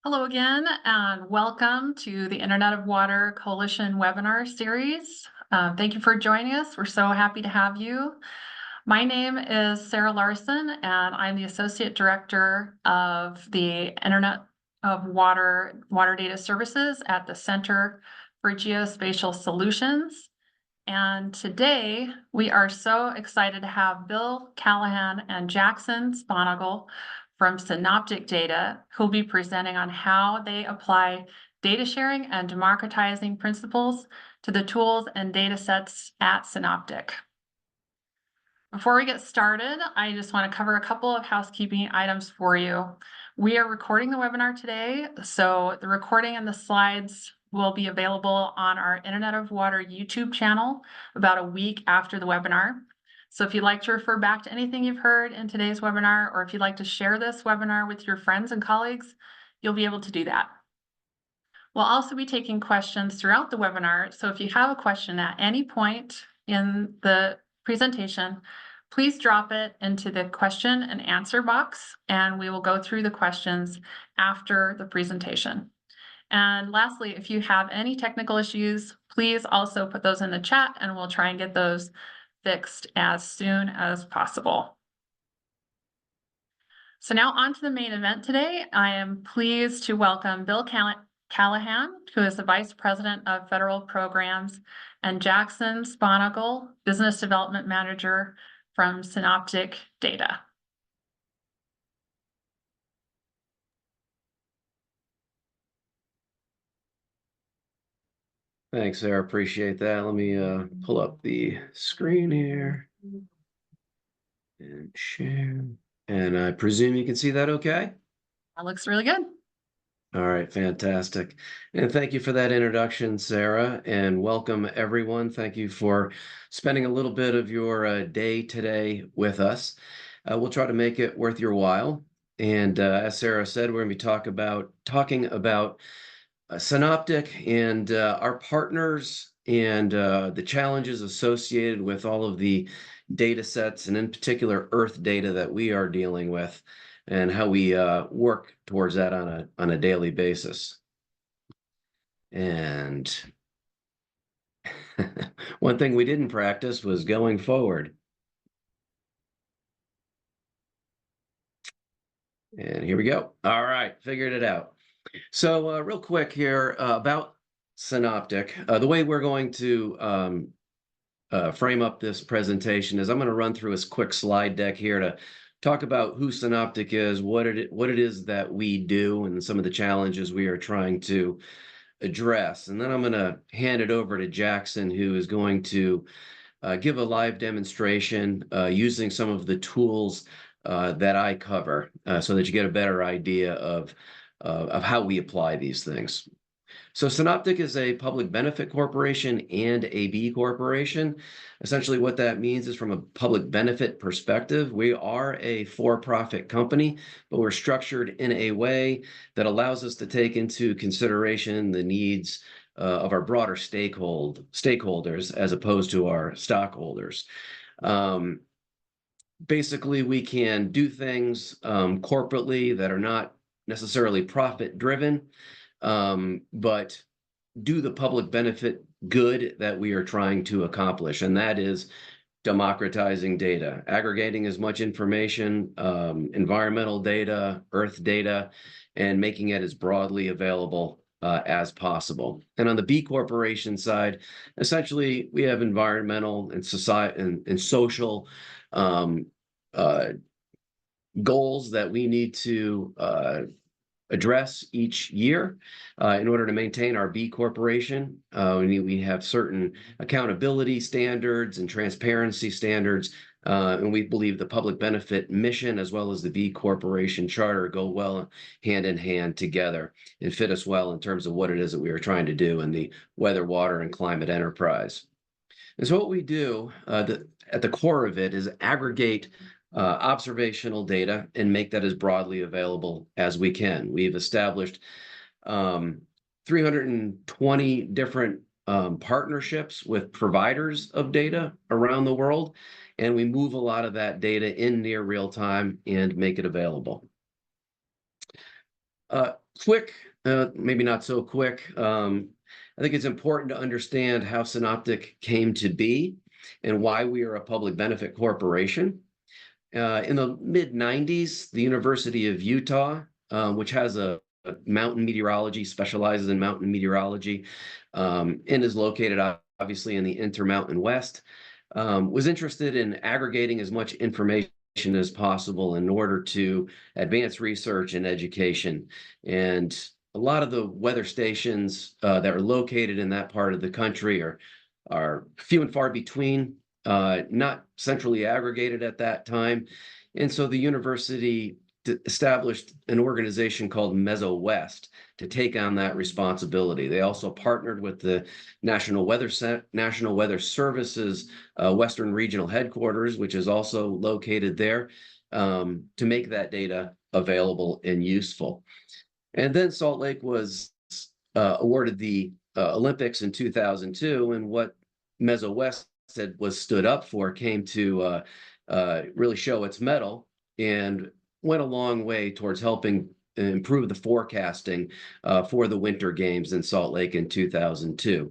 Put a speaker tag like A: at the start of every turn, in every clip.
A: Hello again, and welcome to the Internet of Water Coalition webinar series. Thank you for joining us. We're so happy to have you. My name is Sarah Larson, and I'm the Associate Director of the Internet of Water Data Services at the Center for Geospatial Solutions. And today we are so excited to have Bill Callahan and Jackson Sponagle from Synoptic Data, who'll be presenting on how they apply data sharing and democratizing principles to the tools and data sets at Synoptic. Before we get started, I just want to cover a couple of housekeeping items for you. We are recording the webinar today, so the recording and the slides will be available on our Internet of Water YouTube channel about a week after the webinar. So if you'd like to refer back to anything you've heard in today's webinar, or if you'd like to share this webinar with your friends and colleagues, you'll be able to do that. We'll also be taking questions throughout the webinar. So if you have a question at any point in the presentation, please drop it into the question and answer box, and we will go through the questions after the presentation. And lastly, if you have any technical issues, please also put those in the chat and we'll try and get those fixed as soon as possible. So now on to the main event today. I am pleased to welcome Bill Callahan, who is the Vice President of Federal Programs, and Jackson Sponagle, Business Development Manager from Synoptic Data.
B: Thanks, Sarah. Appreciate that. Let me pull up the screen here and share. And I presume you can see that okay?
A: That looks really good.
B: All right, fantastic. And thank you for that introduction, Sarah, and welcome everyone. Thank you for spending a little bit of your day today with us. We'll try to make it worth your while. And as Sarah said, we're going to be talking about Synoptic and our partners and the challenges associated with all of the data sets, and in particular Earth data that we are dealing with, and how we work towards that on a daily basis. And one thing we didn't practice was going forward. And here we go. All right, figured it out. So real quick here about Synoptic. The way we're going to frame up this presentation is I'm going to run through a quick slide deck here to talk about who Synoptic is, what it is that we do, and some of the challenges we are trying to address. And then I'm going to hand it over to Jackson, who is going to give a live demonstration using some of the tools that I cover so that you get a better idea of how we apply these things. So Synoptic is a public benefit corporation and a B corporation. Essentially what that means is, from a public benefit perspective, we are a for-profit company, but we're structured in a way that allows us to take into consideration the needs of our broader stakeholders as opposed to our stockholders. Basically, we can do things corporately that are not necessarily profit driven, but do the public benefit good that we are trying to accomplish, and that is democratizing data, aggregating as much information, environmental data, earth data, and making it as broadly available as possible. And on the B corporation side, essentially we have environmental and society and social goals that we need to address each year in order to maintain our B corporation. We have certain accountability standards and transparency standards, and we believe the public benefit mission as well as the B corporation charter go well hand in hand together and fit us well in terms of what it is that we are trying to do in the weather, water, and climate enterprise. And so what we do at the core of it is aggregate observational data and make that as broadly available as we can. We've established 320 different partnerships with providers of data around the world, and we move a lot of that data in near real time and make it available. quick, maybe not so quick. I think it's important to understand how Synoptic came to be and why we are a public benefit corporation. In the mid 90s, the University of Utah, which has a mountain meteorology, specializes in mountain meteorology, and is located obviously in the Intermountain West, was interested in aggregating as much information as possible in order to advance research and education. And a lot of the weather stations that are located in that part of the country are few and far between, not centrally aggregated at that time. And so the university established an organization called Meso West to take on that responsibility. They also partnered with the National Weather Service's Western Regional Headquarters, which is also located there, to make that data available and useful. And then Salt Lake was awarded the Olympics in 2002, and what Meso West was stood up for came to really show its mettle and went a long way towards helping improve the forecasting for the Winter Games in Salt Lake in 2002.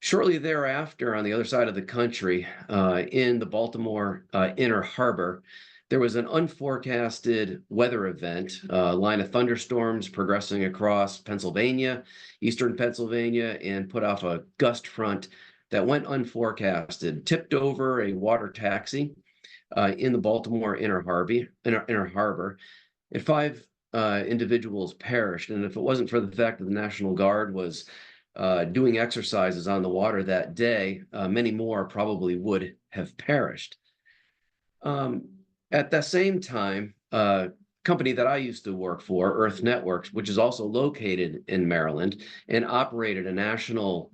B: Shortly thereafter, on the other side of the country, in the Baltimore Inner Harbor, there was an unforecasted weather event, a line of thunderstorms progressing across Pennsylvania, eastern Pennsylvania, and put off a gust front that went unforecasted, tipped over a water taxi in the Baltimore Inner Harbor, and 5 individuals perished. And if it wasn't for the fact that the National Guard was doing exercises on the water that day, many more probably would have perished. At the same time, a company that I used to work for, Earth Networks, which is also located in Maryland and operated a national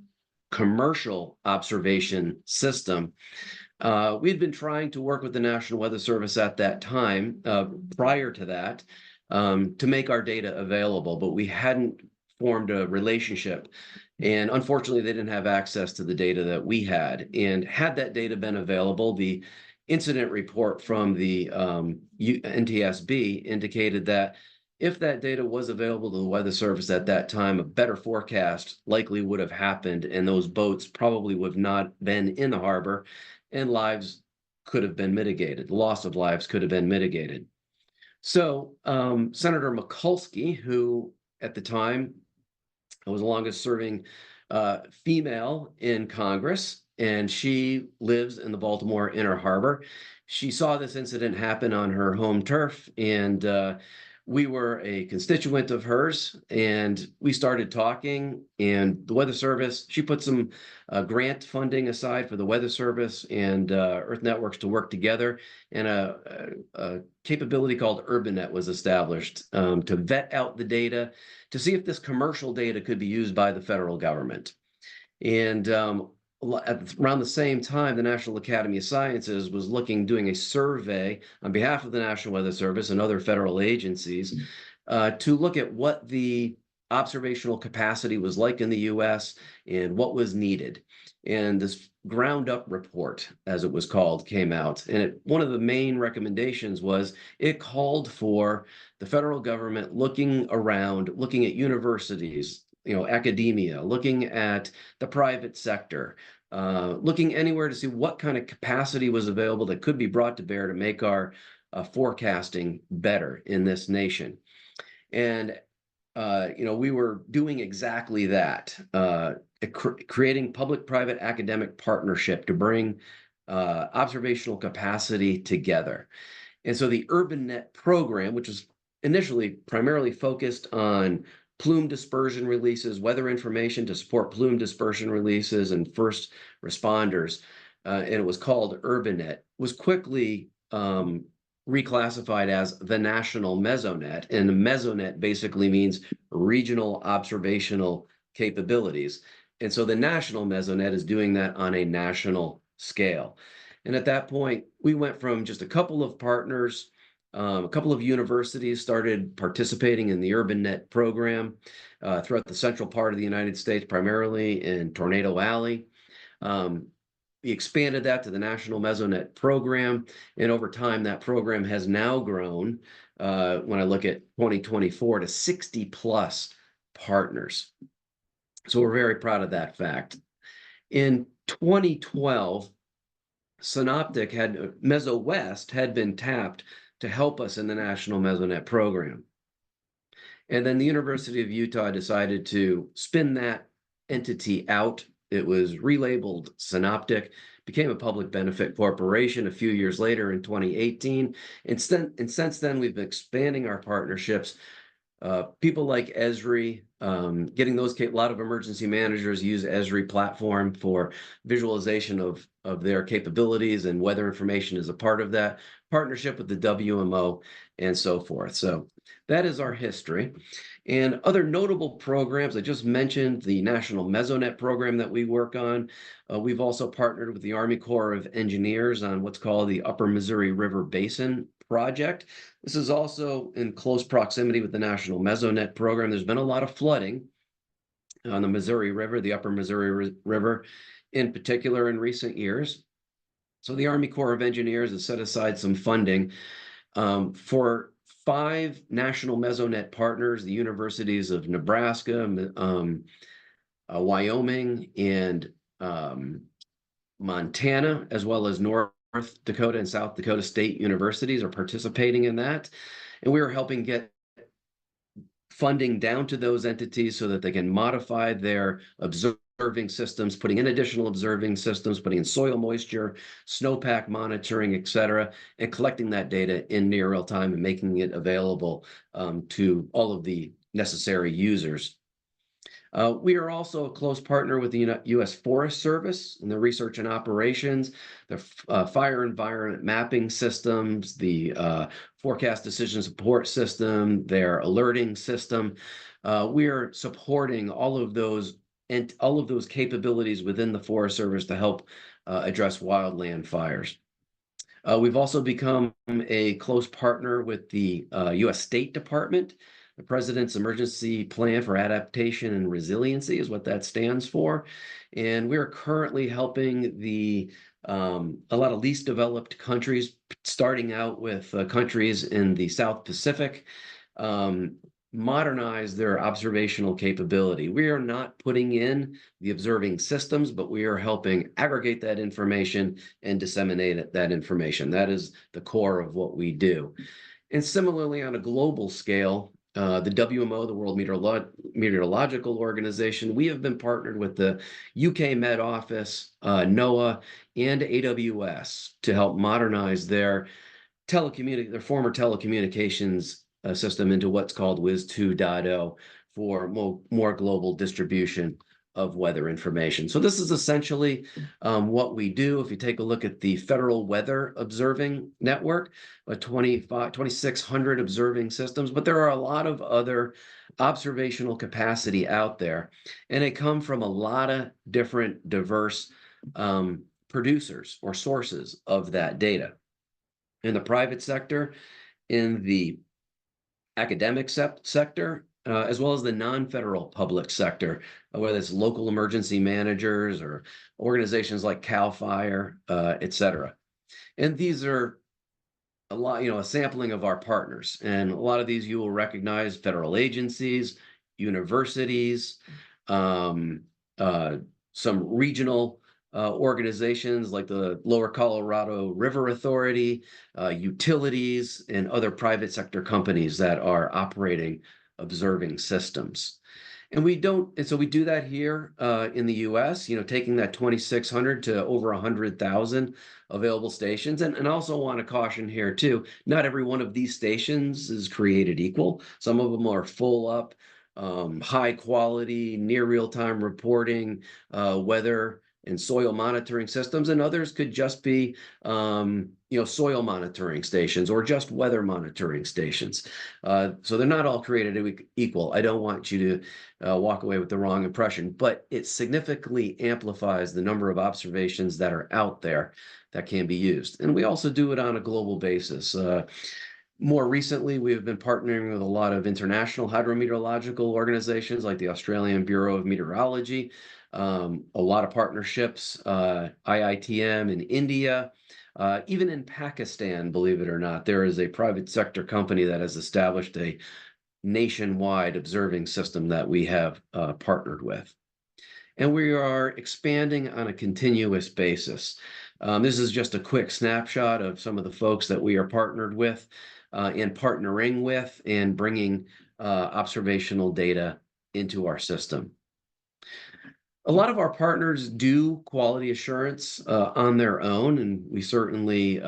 B: commercial observation system, we'd been trying to work with the National Weather Service at that time, prior to that, to make our data available, but we hadn't formed a relationship. And unfortunately, they didn't have access to the data that we had. And had that data been available, the incident report from the NTSB indicated that if that data was available to the Weather Service at that time, a better forecast likely would have happened, and those boats probably would have not been in the harbor, and lives could have been mitigated. The loss of lives could have been mitigated. So Senator Mikulski, who at the time was the longest serving female in Congress, and she lives in the Baltimore Inner Harbor. She saw this incident happen on her home turf, and we were a constituent of hers, and we started talking. And the Weather Service, she put some grant funding aside for the Weather Service and Earth Networks to work together, and a capability called UrbanNet was established to vet out the data, to see if this commercial data could be used by the federal government. And around the same time, the National Academy of Sciences was doing a survey on behalf of the National Weather Service and other federal agencies to look at what the observational capacity was like in the US and what was needed. And this ground up report, as it was called, came out. And one of the main recommendations was it called for the federal government looking around, looking at universities, academia, looking at the private sector, looking anywhere to see what kind of capacity was available that could be brought to bear to make our forecasting better in this nation. And we were doing exactly that, creating public-private academic partnership to bring observational capacity together. And so the UrbanNet program, which was initially primarily focused on plume dispersion releases, weather information to support plume dispersion releases and first responders, and it was called UrbanNet, was quickly reclassified as the National Mesonet. And the Mesonet basically means regional observational capabilities. And so the National Mesonet is doing that on a national scale. And at that point, we went from just a couple of partners. A couple of universities started participating in the UrbanNet program throughout the central part of the United States, primarily in Tornado Alley. We expanded that to the National Mesonet program, and over time, that program has now grown when I look at 2024 to 60 plus partners. So we're very proud of that fact. In 2012, Synoptic MesoWest had been tapped to help us in the National Mesonet program. And then the University of Utah decided to spin that entity out. It was relabeled Synoptic, became a public benefit corporation a few years later in 2018. And since then, we've been expanding our partnerships. People like Esri, getting those, a lot of emergency managers use Esri platform for visualization of their capabilities, and weather information is a part of that partnership with the WMO and so forth. So that is our history. And other notable programs, I just mentioned the National Mesonet program that we work on. We've also partnered with the Army Corps of Engineers on what's called the Upper Missouri River Basin project. This is also in close proximity with the National Mesonet program. There's been a lot of flooding on the Missouri River, the Upper Missouri River in particular in recent years. So the Army Corps of Engineers has set aside some funding for 5 national Mesonet partners, the universities of Nebraska, Wyoming, and Montana, as well as North Dakota and South Dakota State universities are participating in that. And we are helping get funding down to those entities so that they can modify their observing systems, putting in additional observing systems, putting in soil moisture, snowpack monitoring, et cetera, and collecting that data in near real time and making it available to all of the necessary users. We are also a close partner with the U.S. Forest Service in the research and operations, the fire environment mapping systems, the forecast decision support system, their alerting system. We are supporting all of those capabilities within the Forest Service to help address wildland fires. We've also become a close partner with the U.S. State Department. The President's Emergency Plan for Adaptation and Resiliency is what that stands for. And we are currently helping a lot of least developed countries, starting out with countries in the South Pacific, modernize their observational capability. We are not putting in the observing systems, but we are helping aggregate that information and disseminate that information. That is the core of what we do. And similarly, on a global scale, the WMO, the World Meteorological Organization, we have been partnered with the UK Met Office, NOAA, and AWS to help modernize their former telecommunications system into what's called WIS 2.0 for more global distribution of weather information. So this is essentially what we do. If you take a look at the Federal Weather Observing Network, 2,600 observing systems, but there are a lot of other observational capacity out there, and they come from a lot of different diverse producers or sources of that data. In the private sector, in the academic sector, as well as the non-federal public sector, whether it's local emergency managers or organizations like CAL FIRE, et cetera. And these are a sampling of our partners. And a lot of these you will recognize: federal agencies, universities, some regional organizations like the Lower Colorado River Authority, utilities, and other private sector companies that are operating observing systems. And so we do that here in the US, taking that 2,600 to over 100,000 available stations. And I also want to caution here too, not every one of these stations is created equal. Some of them are full up, high quality, near real-time reporting, weather and soil monitoring systems, and others could just be soil monitoring stations or just weather monitoring stations. So they're not all created equal. I don't want you to walk away with the wrong impression, but it significantly amplifies the number of observations that are out there that can be used. And we also do it on a global basis. More recently, we have been partnering with a lot of international hydrometeorological organizations like the Australian Bureau of Meteorology, a lot of partnerships, IITM in India, Even in Pakistan, believe it or not, there is a private sector company that has established a nationwide observing system that we have partnered with. And we are expanding on a continuous basis. This is just a quick snapshot of some of the folks that we are partnered with and partnering with and bringing observational data into our system. A lot of our partners do quality assurance on their own, and we certainly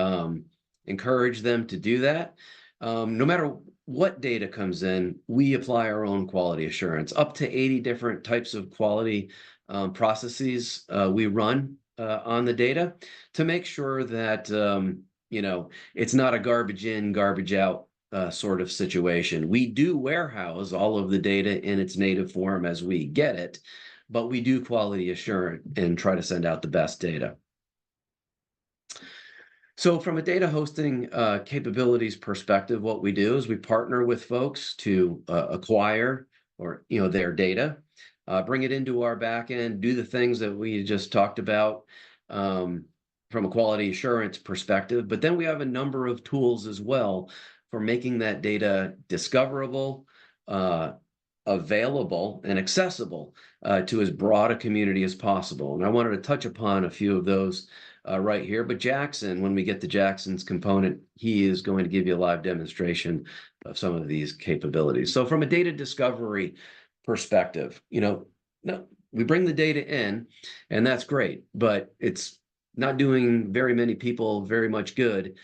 B: encourage them to do that. No matter what data comes in, we apply our own quality assurance. Up to 80 different types of quality processes we run on the data to make sure that it's not a garbage in, garbage out sort of situation. We do warehouse all of the data in its native form as we get it, but we do quality assure and try to send out the best data. So from a data hosting capabilities perspective, what we do is we partner with folks to acquire their data, bring it into our backend, do the things that we just talked about from a quality assurance perspective. But then we have a number of tools as well for making that data discoverable, available, and accessible to as broad a community as possible. And I wanted to touch upon a few of those right here. But Jackson, when we get to Jackson's component, he is going to give you a live demonstration of some of these capabilities. So from a data discovery perspective, we bring the data in, and that's great, but it's not doing very many people very much good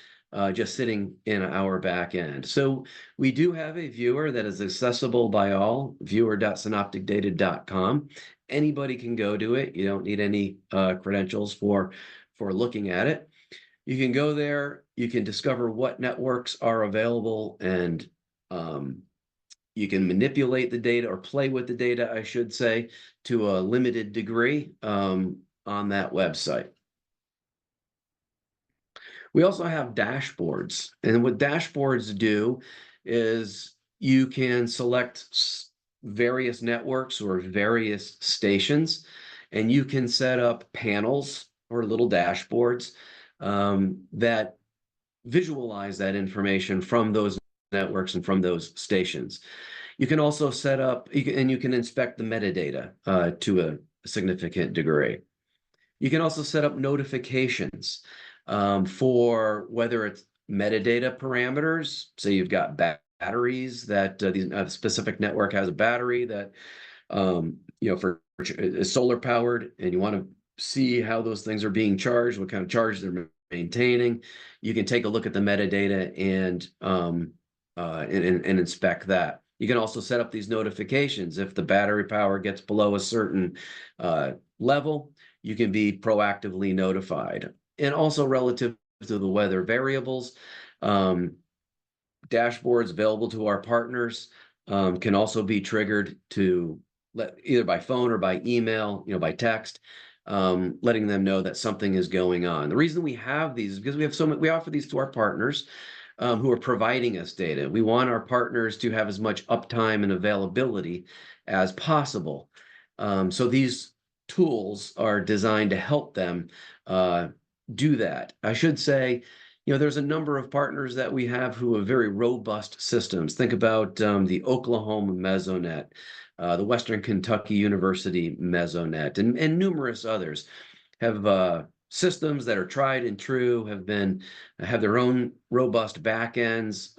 B: just sitting in our back end. So we do have a viewer that is accessible by all, viewer.synopticdata.com. Anybody can go to it. You don't need any credentials for looking at it. You can go there, you can discover what networks are available, and you can manipulate the data or play with the data, I should say, to a limited degree on that website. We also have dashboards, and what dashboards do is you can select various networks or various stations, and you can set up panels or little dashboards that visualize that information from those networks and from those stations. You can also set up, and you can inspect the metadata to a significant degree. You can also set up notifications for whether it's metadata parameters. Say you've got batteries that a specific network has a battery that is solar powered, and you want to see how those things are being charged, what kind of charge they're maintaining. You can take a look at the metadata and inspect that. You can also set up these notifications. If the battery power gets below a certain level, you can be proactively notified. And also relative to the weather variables, dashboards available to our partners can also be triggered to either by phone or by email, by text, letting them know that something is going on. The reason we have these is because we offer these to our partners who are providing us data. We want our partners to have as much uptime and availability as possible. So these tools are designed to help them do that. I should say, there's a number of partners that we have who have very robust systems. Think about the Oklahoma Mesonet, the Western Kentucky University Mesonet, and numerous others have systems that are tried and true, have their own robust backends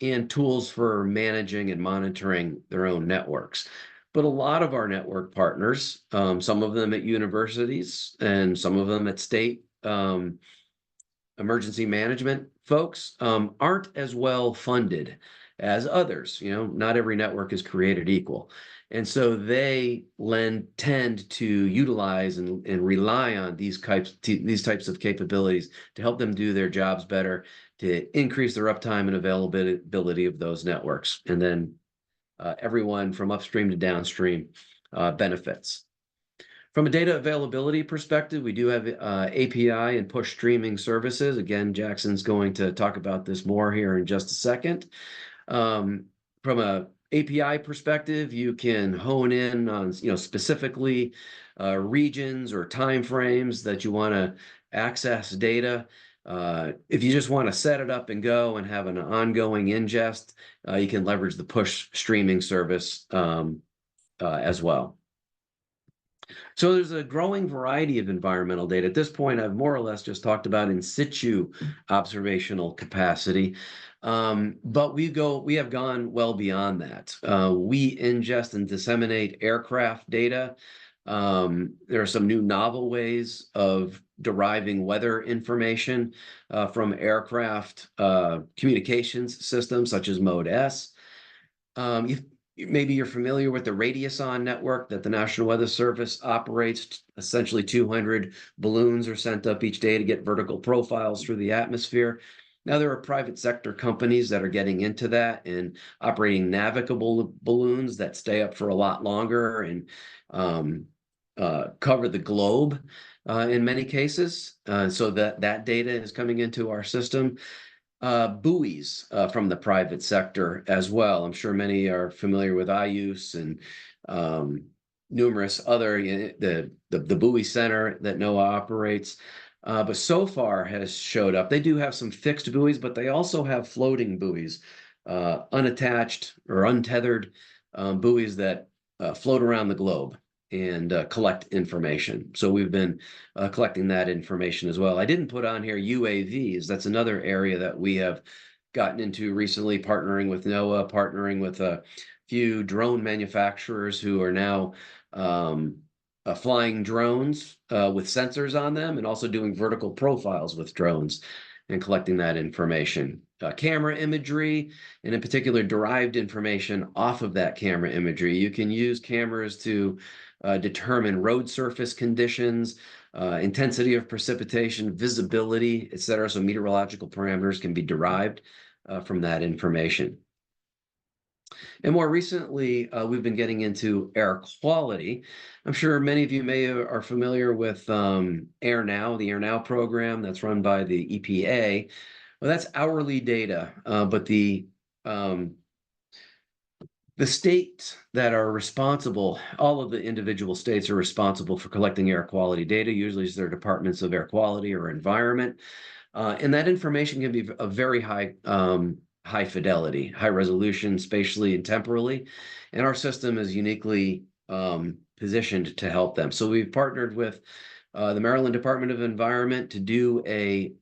B: and tools for managing and monitoring their own networks. But a lot of our network partners, some of them at universities and some of them at state emergency management folks, aren't as well funded as others. Not every network is created equal. And so they tend to utilize and rely on these types of capabilities to help them do their jobs better, to increase their uptime and availability of those networks. And then everyone from upstream to downstream benefits. From a data availability perspective, we do have API and push streaming services. Again, Jackson's going to talk about this more here in just a second. From a API perspective, you can hone in on specifically regions or timeframes that you want to access data. If you just want to set it up and go and have an ongoing ingest, you can leverage the push streaming service as well. So there's a growing variety of environmental data. At this point, I've more or less just talked about in situ observational capacity, but we have gone well beyond that. We ingest and disseminate aircraft data. There are some new novel ways of deriving weather information from aircraft communications systems such as Mode S. You've Maybe you're familiar with the Radius-On network that the National Weather Service operates. Essentially, 200 balloons are sent up each day to get vertical profiles through the atmosphere. Now, there are private sector companies that are getting into that and operating navigable balloons that stay up for a lot longer and cover the globe in many cases. So that data is coming into our system. Buoys from the private sector as well. I'm sure many are familiar with IUS and numerous other, the buoy center that NOAA operates. But so far has showed up. They do have some fixed buoys, but they also have floating buoys, unattached or untethered buoys that float around the globe and collect information. So we've been collecting that information as well. I didn't put on here UAVs. That's another area that we have gotten into recently, partnering with NOAA, partnering with a few drone manufacturers who are now flying drones with sensors on them and also doing vertical profiles with drones and collecting that information. Camera imagery, and in particular, derived information off of that camera imagery. You can use cameras to determine road surface conditions, intensity of precipitation, visibility, et cetera. So meteorological parameters can be derived from that information. And more recently, we've been getting into air quality. I'm sure many of you are familiar with Air Now, the Air Now program that's run by the EPA. Well, that's hourly data, but the states that are responsible, all of the individual states are responsible for collecting air quality data. Usually it's their departments of air quality or environment. And that information can be of very high fidelity, high resolution, spatially and temporally. And our system is uniquely positioned to help them. So we've partnered with the Maryland Department of Environment to do a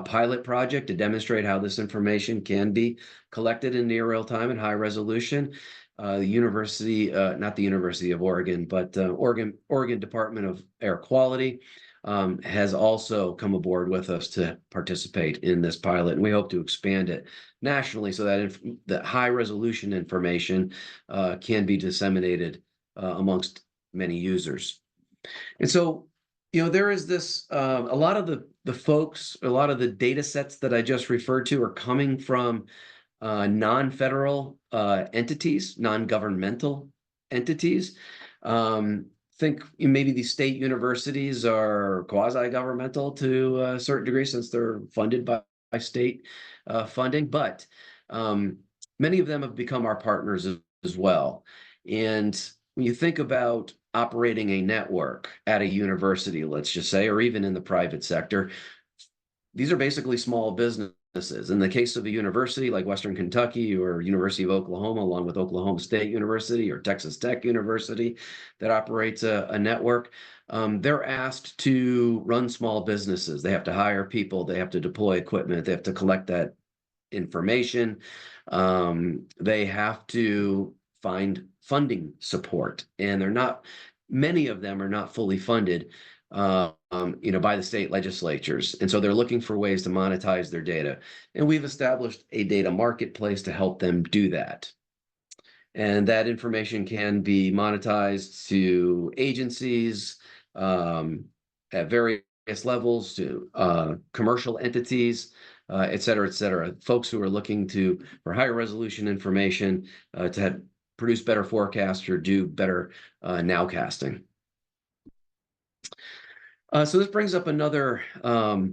B: pilot project to demonstrate how this information can be collected in near real time and high resolution. The university, not the University of Oregon, but Oregon Department of Air Quality has also come aboard with us to participate in this pilot, and we hope to expand it nationally so that high resolution information can be disseminated amongst many users. And so, there is this, a lot of the folks, a lot of the data sets that I just referred to are coming from non-federal entities, non-governmental entities. Think maybe these state universities are quasi-governmental to a certain degree since they're funded by state funding, but many of them have become our partners as well. And when you think about operating a network at a university, let's just say, or even in the private sector, these are basically small businesses. In the case of a university like Western Kentucky or University of Oklahoma, along with Oklahoma State University or Texas Tech University that operates a network, they're asked to run small businesses. They have to hire people, they have to deploy equipment, they have to collect that information. They have to find funding support, and many of them are not fully funded by the state legislatures. And so they're looking for ways to monetize their data. And we've established a data marketplace to help them do that. And that information can be monetized to agencies at various levels, to commercial entities, et cetera, et cetera. Folks who are looking for higher resolution information to produce better forecasts or do better nowcasting. So this brings up another, or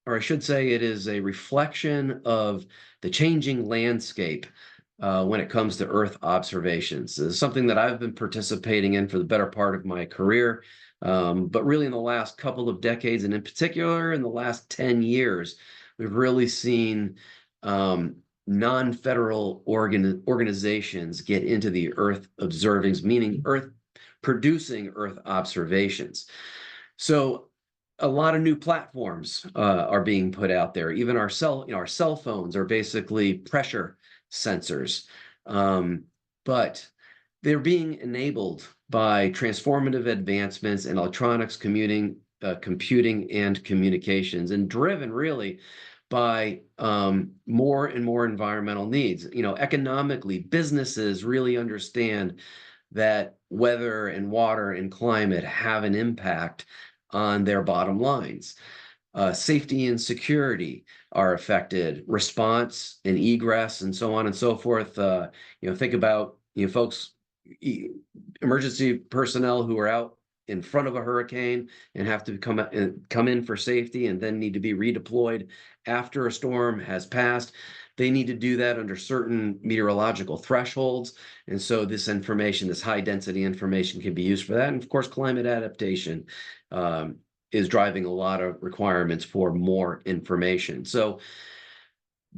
B: I should say it is a reflection of the changing landscape when it comes to Earth observations. This is something that I've been participating in for the better part of my career, but really in the last couple of decades, and in particular in the last 10 years, we've really seen non-federal organizations get into the Earth observings, meaning Earth producing Earth observations. So a lot of new platforms are being put out there. Even our cell phones are basically pressure sensors, but they're being enabled by transformative advancements in electronics, computing, and communications, and driven really by more and more environmental needs. Economically, businesses really understand that weather and water and climate have an impact on their bottom lines. Safety and security are affected, response and egress, and so on and so forth. Think about folks, emergency personnel who are out in front of a hurricane and have to come in for safety, and then need to be redeployed after a storm has passed. They need to do that under certain meteorological thresholds, and so this high density information, can be used for that. And of course, climate adaptation is driving a lot of requirements for more information. So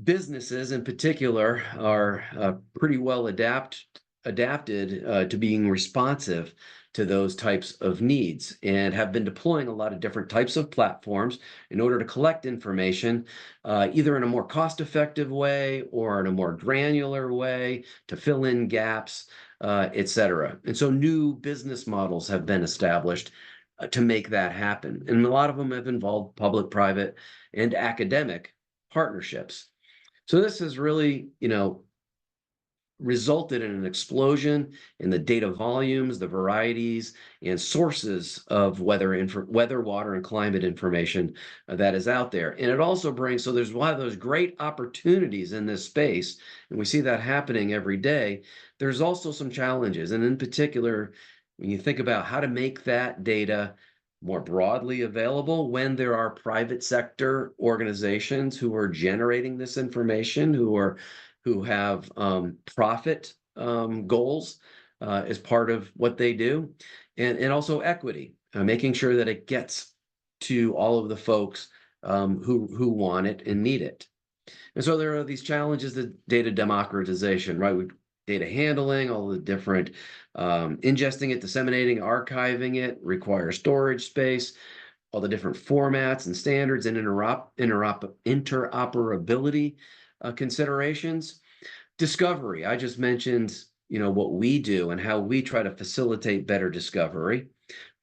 B: businesses in particular are pretty well adapted to being responsive to those types of needs, and have been deploying a lot of different types of platforms in order to collect information, either in a more cost-effective way or in a more granular way to fill in gaps, et cetera. And so new business models have been established to make that happen. And a lot of them have involved public, private, and academic partnerships. So this has really, resulted in an explosion in the data volumes, the varieties, and sources of weather, water, and climate information that is out there. And it also brings, so there's one of those great opportunities in this space, and we see that happening every day. There's also some challenges, and in particular, when you think about how to make that data more broadly available when there are private sector organizations who are generating this information, who have profit goals as part of what they do, and also equity, making sure that it gets to all of the folks who want it and need it. And so there are these challenges, the data democratization, right? Data handling, all the different ingesting it, disseminating, archiving it, requires storage space, all the different formats and standards and interoperability considerations. Discovery, I just mentioned, what we do and how we try to facilitate better discovery.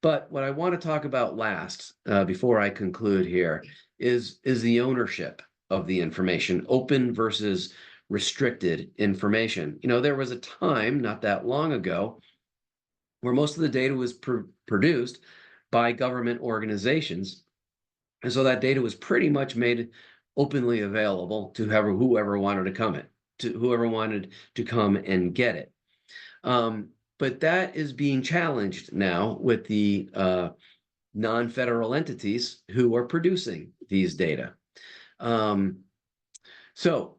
B: But what I want to talk about last, before I conclude here, is the ownership of the information, open versus restricted information. There was a time not that long ago where most of the data was produced by government organizations. And so that data was pretty much made openly available to whoever wanted to come and get it. But that is being challenged now with the non-federal entities who are producing these data. So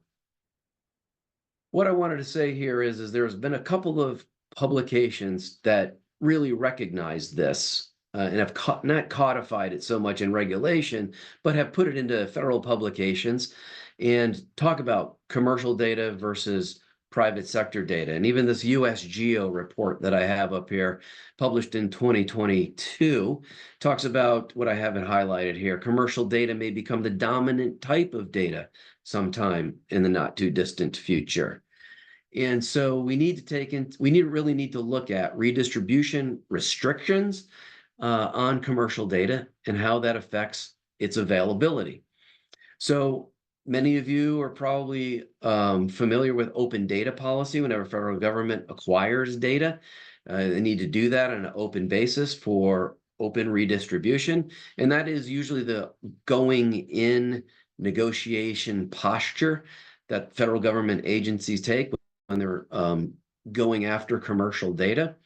B: what I wanted to say here is there's been a couple of publications that really recognize this and have not codified it so much in regulation, but have put it into federal publications and talk about commercial data versus private sector data. And even this US Geo report that I have up here, published in 2022, talks about what I haven't highlighted here. Commercial data may become the dominant type of data sometime in the not too distant future. And so we really need to look at redistribution restrictions on commercial data and how that affects its availability. So many of you are probably familiar with open data policy. Whenever federal government acquires data, they need to do that on an open basis for open redistribution. And that is usually the going in negotiation posture that federal government agencies take when they're going after commercial data.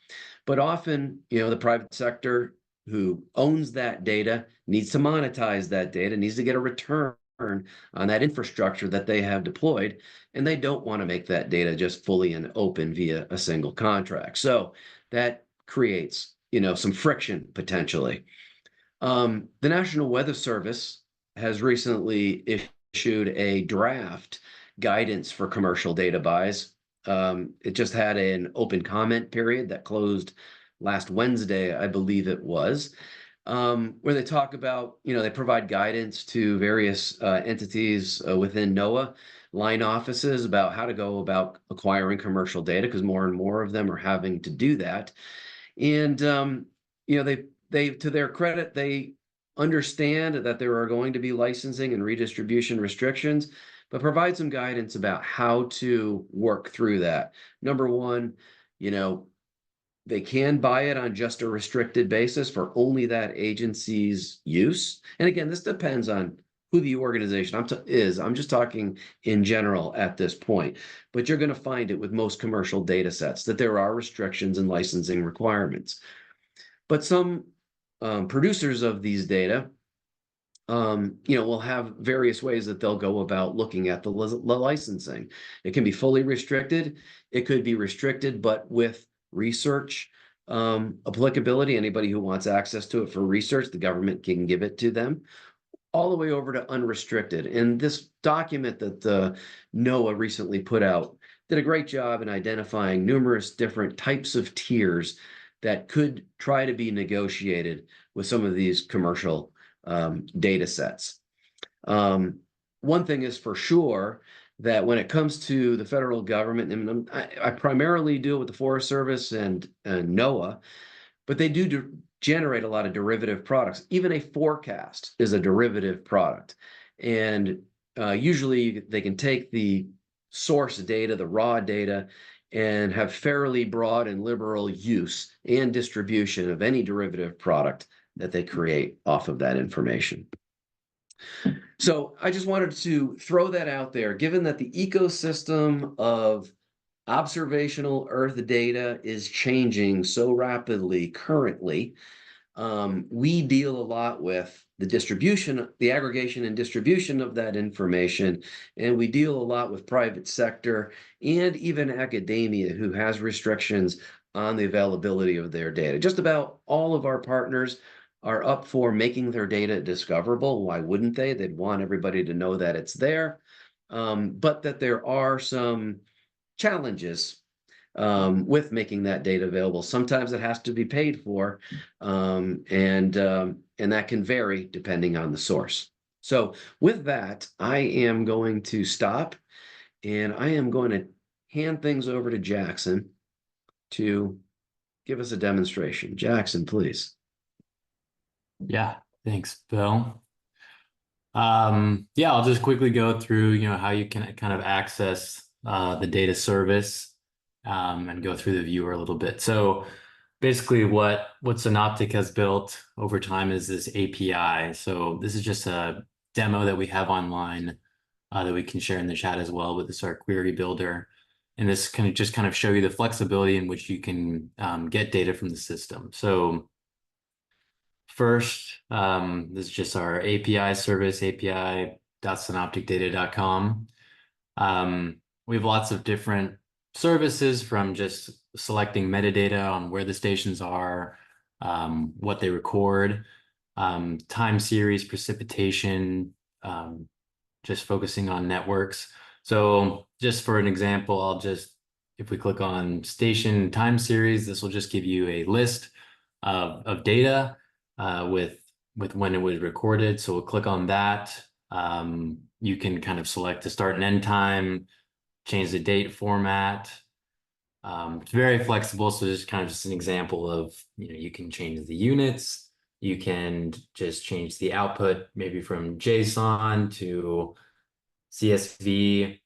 B: But often, the private sector who owns that data needs to monetize that data, needs to get a return on that infrastructure that they have deployed, and they don't want to make that data just fully and open via a single contract. So that creates, some friction potentially. The National Weather Service has recently issued a draft guidance for commercial data buys. It just had an open comment period that closed last Wednesday, I believe it was, where they talk about, they provide guidance to various entities within NOAA line offices about how to go about acquiring commercial data, because more and more of them are having to do that. And they to their credit, they understand that there are going to be licensing and redistribution restrictions, but provide some guidance about how to work through that. Number one, they can buy it on just a restricted basis for only that agency's use. And again, this depends on who the organization is. I'm just talking in general at this point, but you're going to find it with most commercial data sets that there are restrictions and licensing requirements. But some producers of these data, will have various ways that they'll go about looking at the licensing. It can be fully restricted. It could be restricted, but with research applicability. Anybody who wants access to it for research, the government can give it to them, all the way over to unrestricted. And this document that NOAA recently put out did a great job in identifying numerous different types of tiers that could try to be negotiated with some of these commercial data sets. One thing is for sure, that when it comes to the federal government, and I primarily deal with the Forest Service and NOAA, but they do generate a lot of derivative products. Even a forecast is a derivative product. And usually they can take the source data, the raw data, and have fairly broad and liberal use and distribution of any derivative product that they create off of that information. So I just wanted to throw that out there, given that the ecosystem of observational Earth data is changing so rapidly currently. We deal a lot with the distribution, the aggregation and distribution of that information, and we deal a lot with private sector and even academia, who has restrictions on the availability of their data. Just about all of our partners are up for making their data discoverable. Why wouldn't they? They'd want everybody to know that it's there, but that there are some challenges with making that data available. Sometimes it has to be paid for, and that can vary depending on the source. So with that, I am going to stop, and I am going to hand things over to Jackson to give us a demonstration. Jackson, please.
C: Yeah, thanks, Bill. Yeah, I'll just quickly go through, how you can kind of access the data service and go through the viewer a little bit. So basically what Synoptic has built over time is this API. So this is just a demo that we have online that we can share in the chat as well, but this is our query builder. And this can just kind of show you the flexibility in which you can get data from the system. So first, this is just our API service, api.synopticdata.com. We have lots of different services, from just selecting metadata on where the stations are, what they record, time series, precipitation, just focusing on networks. So just for an example, if we click on station time series, this will just give you a list of data with when it was recorded. So we'll click on that. You can kind of select the start and end time, change the date format. It's very flexible. So just an example of, you can change the units. You can just change the output, maybe from JSON to CSV.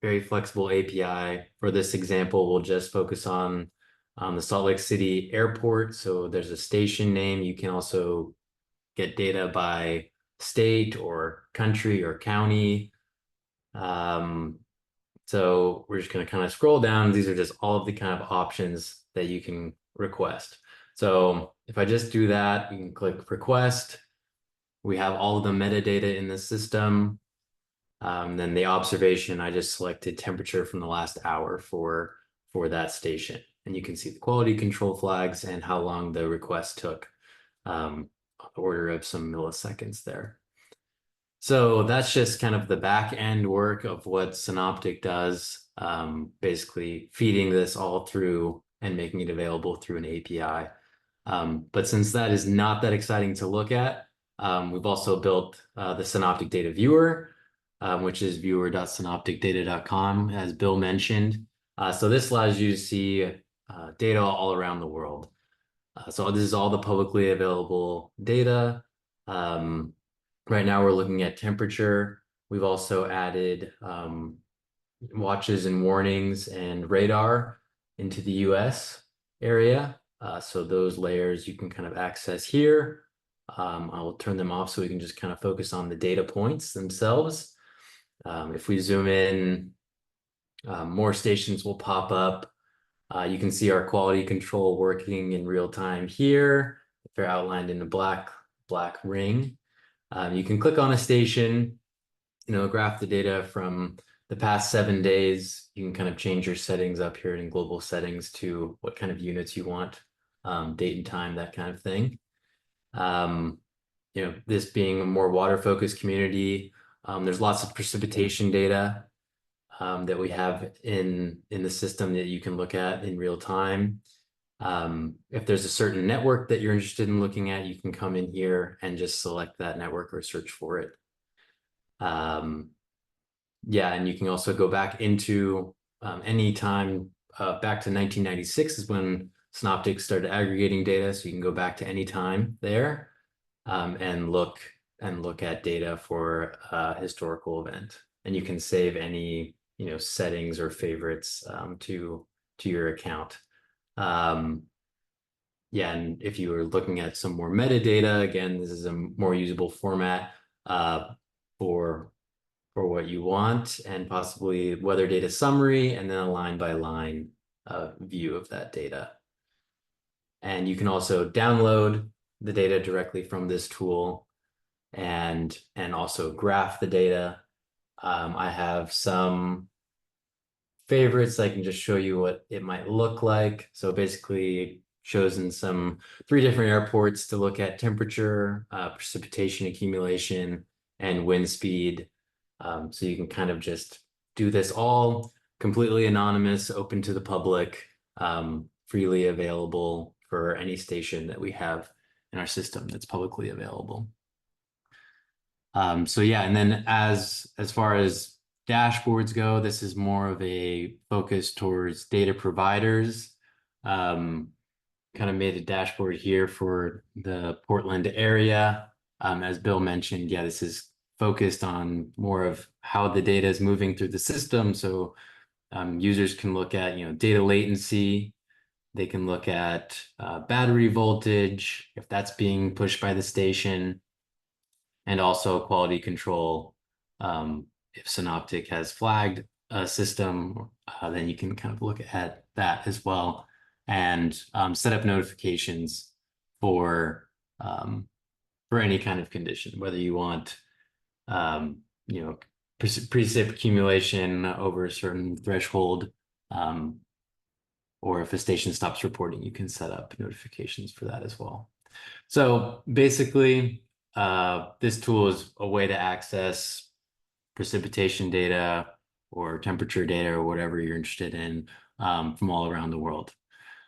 C: Very flexible API. For this example, we'll just focus on the Salt Lake City airport. So there's a station name. You can also get data by state or country or county. So we're just going to kind of scroll down. These are just all of the kind of options that you can request. So if I just do that, you can click request. we have all of the metadata in the system. Then the observation, I just selected temperature from the last hour for that station. And you can see the quality control flags and how long the request took, order of some milliseconds there. So that's just kind of the back end work of what Synoptic does, basically feeding this all through and making it available through an API. But since that is not that exciting to look at, we've also built the Synoptic Data Viewer, which is viewer.synopticdata.com, as Bill mentioned. So this allows you to see data all around the world. So this is all the publicly available data. Right now we're looking at temperature. We've also added watches and warnings and radar into the US area. So those layers you can kind of access here. I will turn them off so we can just kind of focus on the data points themselves. If we zoom in, more stations will pop up. You can see our quality control working in real time here. They're outlined in a black ring. You can click on a station, graph the data from the past 7 days. You can kind of change your settings up here in global settings to what kind of units you want, date and time, that kind of thing. This being a more water-focused community, there's lots of precipitation data that we have in the system that you can look at in real time. If there's a certain network that you're interested in looking at, you can come in here and just select that network or search for it. Yeah, and you can also go back into any time back to 1996 is when Synoptic started aggregating data. So you can go back to any time there and look at data for a historical event. And you can save any settings or favorites to your account. Yeah, and if you were looking at some more metadata, again, this is a more usable format for what you want, and possibly weather data summary, and then a line by line view of that data. And you can also download the data directly from this tool and also graph the data. I have some favorites. I can just show you what it might look like. So basically chosen 3 different airports to look at temperature, precipitation accumulation, and wind speed. So you can kind of just do this all completely anonymous, open to the public, freely available for any station that we have in our system that's publicly available. So yeah, and then as far as dashboards go, this is more of a focus towards data providers. Kind of made a dashboard here for the Portland area. As Bill mentioned, yeah, this is focused on more of how the data is moving through the system. So users can look at data latency. They can look at battery voltage, if that's being pushed by the station, and also quality control. If Synoptic has flagged a system, then you can kind of look at that as well, and set up notifications for any kind of condition, whether you want precip accumulation over a certain threshold, or if a station stops reporting, you can set up notifications for that as well. So basically, this tool is a way to access precipitation data or temperature data or whatever you're interested in from all around the world.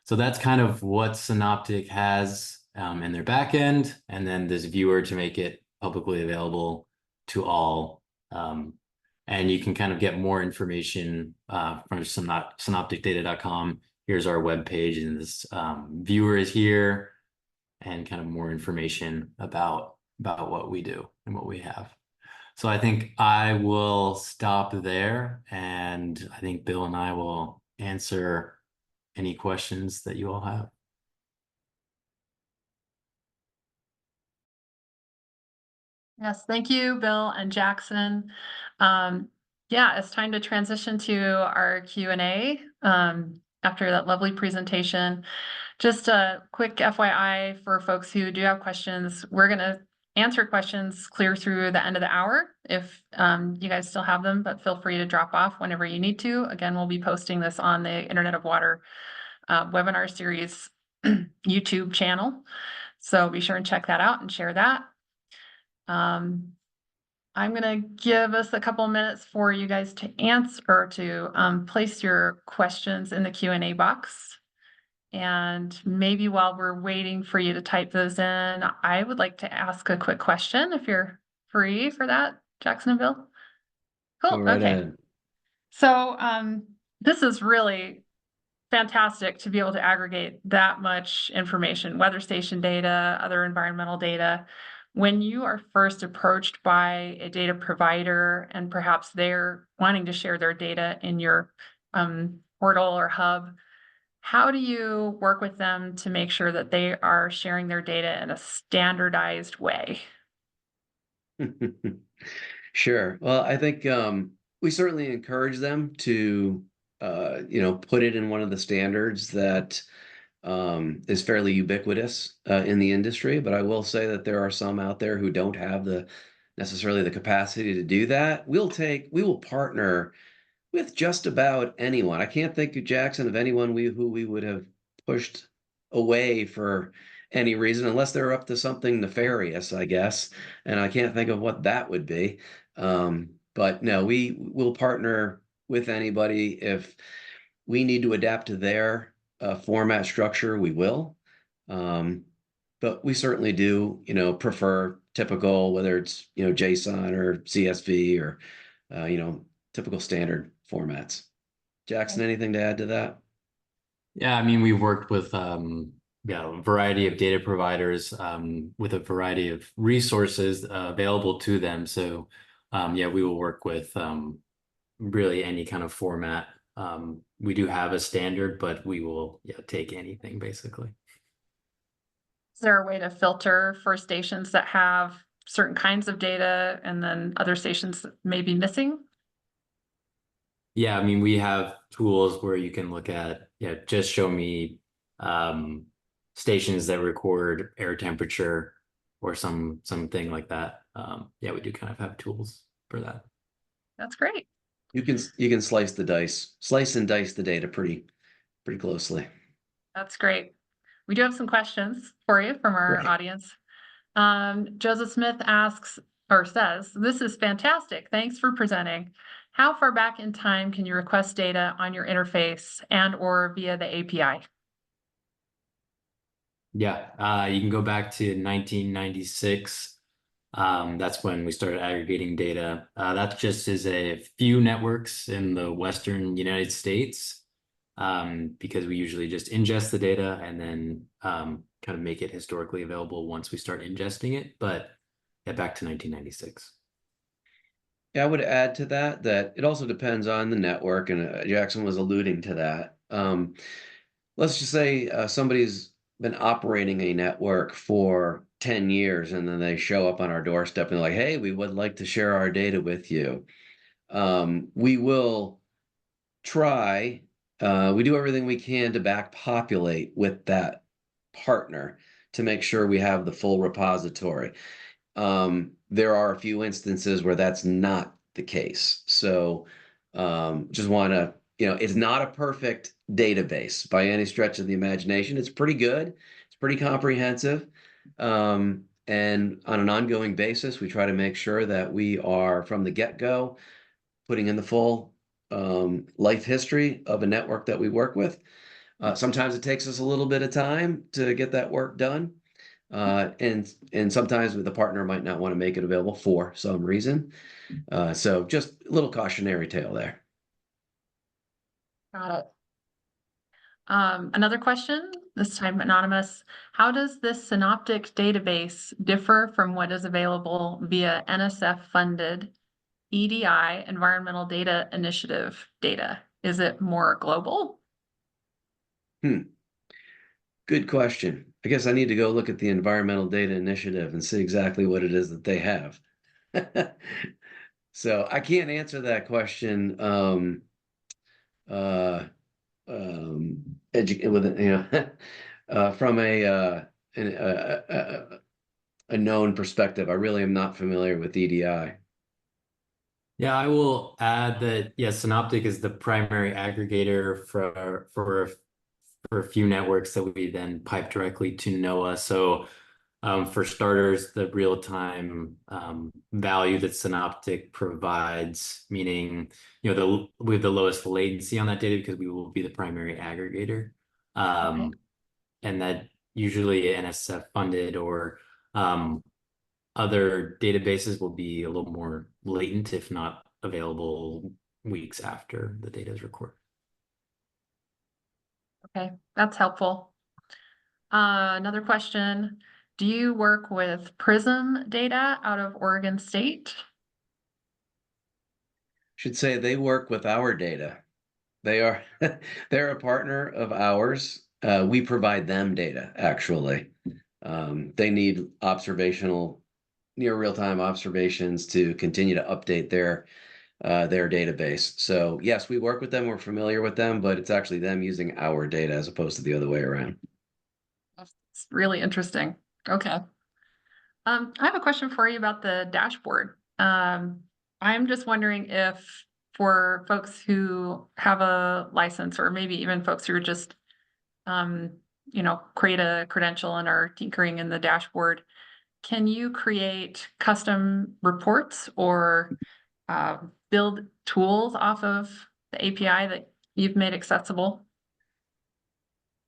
C: So that's kind of what Synoptic has in their backend, and then this viewer to make it publicly available to all. And you can kind of get more information from synopticdata.com. Here's our webpage, and this viewer is here, and kind of more information about what we do and what we have. So I think I will stop there, and I think Bill and I will answer any questions that you all have.
A: Yes, thank you, Bill and Jackson. Yeah, it's time to transition to our Q&A after that lovely presentation. Just a quick FYI for folks who do have questions, we're going to answer questions clear through the end of the hour if you guys still have them, but feel free to drop off whenever you need to. Again, we'll be posting this on the Internet of Water webinar series YouTube channel. So be sure and check that out and share that. I'm gonna give us a couple minutes for you guys to answer or to place your questions in the Q&A box. And maybe while we're waiting for you to type those in, I would like to ask a quick question if you're free for that, Jackson and Bill.
B: Go
A: Cool,
B: right
A: okay.
B: ahead.
A: So this is really fantastic to be able to aggregate that much information, weather station data, other environmental data. When you are first approached by a data provider and perhaps they're wanting to share their data in your portal or hub, how do you work with them to make sure that they are sharing their data in a standardized way?
B: Sure. Well, I think we certainly encourage them to put it in one of the standards that is fairly ubiquitous in the industry. But I will say that there are some out there who don't have necessarily the capacity to do that. We will partner with just about anyone. I can't think of, Jackson, of anyone who we would have pushed away for any reason, unless they're up to something nefarious, I guess. And I can't think of what that would be. But no, we will partner with anybody. If we need to adapt to their format structure, we will. But we certainly do, prefer typical, whether it's, JSON or CSV or, typical standard formats. Jackson, anything to add to that?
C: Yeah, I mean, we've worked with a variety of data providers with a variety of resources available to them. So yeah, we will work with really any kind of format. We do have a standard, but we will take anything basically.
A: Is there a way to filter for stations that have certain kinds of data and then other stations that may be missing?
C: Yeah, I mean, we have tools where you can look at, just show me stations that record air temperature or something like that. Yeah, we do kind of have tools for that.
A: That's great.
B: You can slice and dice the data pretty closely.
A: That's great. We do have some questions for you from our
B: Right.
A: audience. Joseph Smith asks or says, "This is fantastic. Thanks for presenting. How far back in time can you request data on your interface and or via the API?"
C: Yeah, you can go back to 1996. That's when we started aggregating data. That just is a few networks in the Western United States, because we usually just ingest the data and then kind of make it historically available once we start ingesting it. But yeah, back to 1996.
B: Yeah, I would add to that it also depends on the network, and Jackson was alluding to that. Let's just say somebody's been operating a network for 10 years, and then they show up on our doorstep and like, hey, we would like to share our data with you. We will try, we do everything we can to back populate with that partner to make sure we have the full repository. There are a few instances where that's not the case. So just want to, it's not a perfect database by any stretch of the imagination. It's pretty good. It's pretty comprehensive. And on an ongoing basis, we try to make sure that we are from the get-go putting in the full life history of a network that we work with. Sometimes it takes us a little bit of time to get that work done. And sometimes the partner might not want to make it available for some reason. So just a little cautionary tale there.
A: Got it. Another question, this time anonymous. How does this Synoptic database differ from what is available via NSF-funded EDI, Environmental Data Initiative data? Is it more global?
B: Good question. I guess I need to go look at the Environmental Data Initiative and see exactly what it is that they have. So I can't answer that question with from a known perspective. I really am not familiar with EDI.
C: Yeah, I will add that, yeah, Synoptic is the primary aggregator for a few networks that we then pipe directly to NOAA. So for starters, the real-time value that Synoptic provides, meaning we have the lowest latency on that data because we will be the primary aggregator,
A: Okay.
C: and that usually NSF funded or other databases will be a little more latent, if not available weeks after the data is recorded.
A: Okay, that's helpful. Another question. Do you work with Prism data out of Oregon State?
B: Should say they work with our data. They are they're a partner of ours. We provide them data, actually. They need observational, near real-time observations to continue to update their database. So yes, we work with them, we're familiar with them, but it's actually them using our data as opposed to the other way around.
A: That's really interesting. Okay. I have a question for you about the dashboard. I'm just wondering if for folks who have a license or maybe even folks who are just, create a credential and are tinkering in the dashboard, can you create custom reports or build tools off of the API that you've made accessible?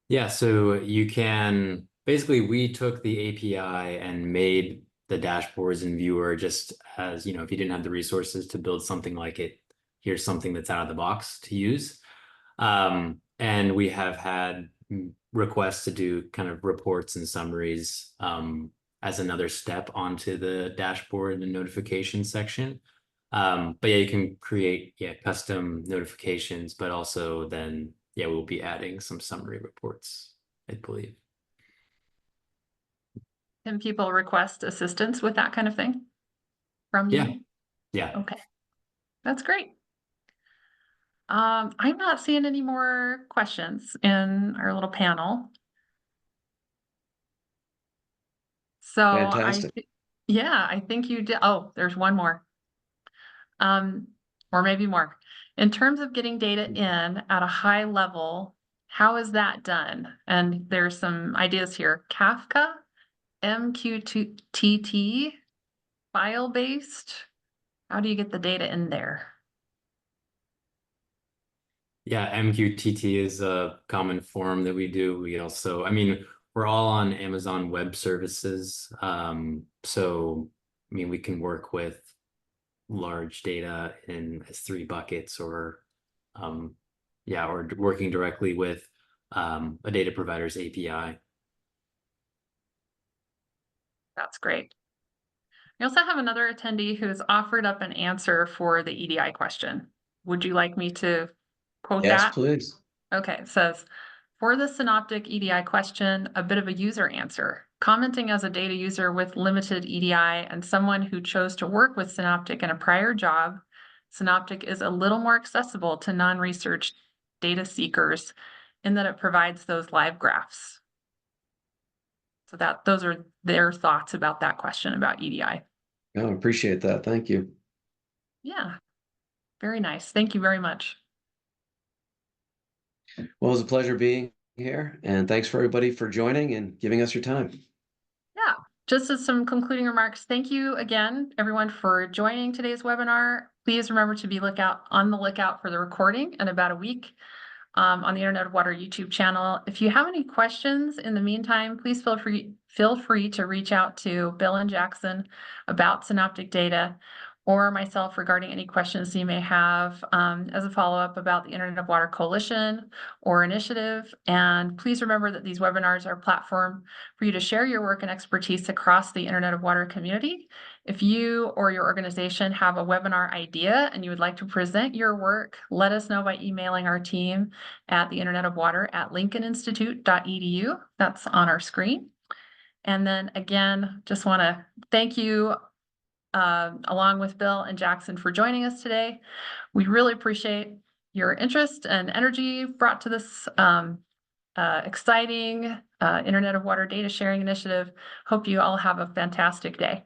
C: Yeah, so you can basically, we took the API and made the dashboards and viewer just as, if you didn't have the resources to build something like it, here's something that's out of the box to use. And we have had requests to do kind of reports and summaries as another step onto the dashboard and the notification section. But yeah, you can create custom notifications, but also then we'll be adding some summary reports, I believe.
A: Can people request assistance with that kind of thing from you?
C: Yeah.
A: Okay, that's great. I'm not seeing any more questions in our little panel. So
B: Fantastic.
A: I think you did. Oh, there's one more. Or maybe more. In terms of getting data in at a high level, how is that done? And there's some ideas here. Kafka, MQTT, file-based. How do you get the data in there?
C: Yeah, MQTT is a common form that we do. We also, we're all on Amazon Web Services. So, we can work with large data in S3 buckets or, or working directly with a data provider's API.
A: That's great. We also have another attendee who's offered up an answer for the EDI question. Would you like me to quote
B: Yes,
A: that?
B: please.
A: Okay, it says, for the Synoptic EDI question, a bit of a user answer. Commenting as a data user with limited EDI and someone who chose to work with Synoptic in a prior job, Synoptic is a little more accessible to non-research data seekers in that it provides those live graphs. So those are their thoughts about that question about EDI.
B: I appreciate that. Thank you.
A: Yeah, very nice. Thank you very much.
B: Well, it was a pleasure being here, and thanks for everybody for joining and giving us your time.
A: Yeah, just as some concluding remarks, thank you again, everyone, for joining today's webinar. Please remember to be on the lookout for the recording in about a week on the Internet of Water YouTube channel. If you have any questions in the meantime, please feel free to reach out to Bill and Jackson about Synoptic Data or myself regarding any questions you may have as a follow-up about the Internet of Water Coalition or initiative. And please remember that these webinars are a platform for you to share your work and expertise across the Internet of Water community. If you or your organization have a webinar idea and you would like to present your work, let us know by emailing our team at the Internet of Water at lincolninstitute.edu. That's on our screen. And then again, just want to thank you along with Bill and Jackson for joining us today. We really appreciate your interest and energy brought to this exciting Internet of Water data sharing initiative. Hope you all have a fantastic day.